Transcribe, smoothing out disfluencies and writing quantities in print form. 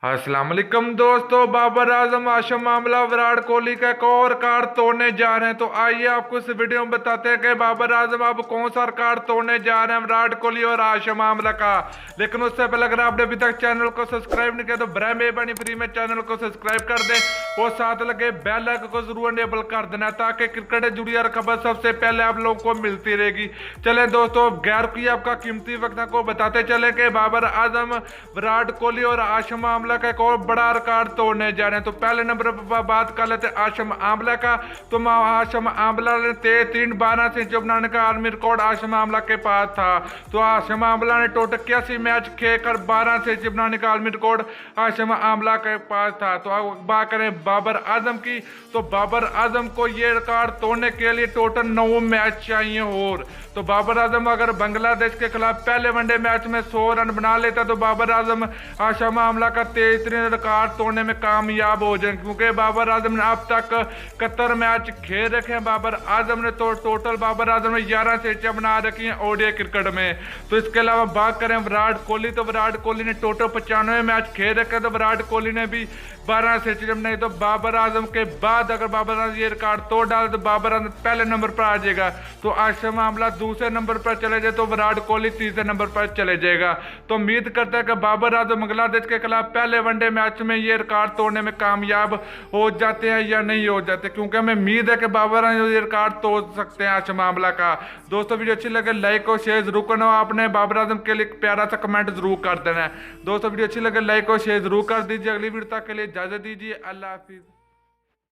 अस्सलाम वालेकुम दोस्तों, बाबर आजम आशम मामला विराट कोहली का एक और रिकॉर्ड तोड़ने जा रहे हैं। तो आइए आपको इस वीडियो में बताते हैं कि बाबर आजम अब कौन सा रिकॉर्ड तोड़ने जा रहे हैं विराट कोहली और आशम मामला का। लेकिन उससे पहले अगर आपने अभी तक चैनल को सब्सक्राइब नहीं किया तो बराए मेहरबानी फ्री में चैनल को सब्सक्राइब कर दें और साथ लगे बेल आइकन को जरूर इनेबल कर देना ताकि क्रिकेट से जुड़ी हर खबर सबसे पहले आप लोगों को मिलती रहेगी। चले दोस्तों, गैर की आपका कीमती वक्त को बताते चले कि बाबर आजम विराट कोहली और आशम आमला का एक और बड़ा रिकॉर्ड तोड़ने जा रहे हैं। तो पहले नंबर पर बात कर लेते हैं आशम आमला का। तो आशम आमला ने 3-12 सेंचुरी बनाने का आर्मी रिकॉर्ड आशम आमला के पास था। तो आशम आमला ने टोटल 81 मैच खेलकर 12 सेंचुरी बनाने का आर्मी रिकॉर्ड आशम आमला के पास था। तो अब बात करें बाबर आजम की, तो बाबर आजम को ये रिकॉर्ड तोड़ने के लिए टोटल 9 मैच चाहिए। और तो बाबर आजम अगर बांग्लादेश के खिलाफ पहले वनडे मैच में 100 रन बना लेता तो बाबर आजम आशम आमला का 23 रिकॉर्ड तोड़ने में कामयाब हो जाए, क्योंकि बाबर आजम ने अब तक 71 मैच खेल रखे हैं। बाबर आजम ने तो टोटल बाबर आजम ने 11 सेंचुरियां बना रखी हैं ओडीआई क्रिकेट में। तो इसके अलावा बात करें विराट कोहली, तो विराट कोहली ने टोटल 95 मैच खेल रखे, तो विराट कोहली ने भी 12 सेंचुरी बनाई। तो बाबर आजम के बाद अगर बाबर आजम ये रिकॉर्ड तोड़ डाले तो बाबर आजम पहले नंबर पर आ जाएगा। तो आशम आमला दूसरे नंबर पर चले जाए तो विराट कोहली तीसरे नंबर पर चले जाएगा। तो उम्मीद करता है कि बाबर आजम बांग्लादेश के खिलाफ पहले वनडे मैच में ये रिकॉर्ड तोड़ने में कामयाब हो जाते हैं या नहीं हो जाते, क्योंकि हमें उम्मीद है कि बाबर आजम ये रिकॉर्ड तोड़ सकते हैं आशम आमला का। दोस्तों वीडियो अच्छी लगे लाइक और शेयर जरूर करना, आपने बाबर आजम के लिए प्यारा सा कमेंट जरूर कर देना है। दोस्तों वीडियो अच्छी लगे लाइक और शेयर जरूर कर दीजिए। अगली वीडियो तक के लिए इजाजत दीजिए। अल्लाह हाफिज।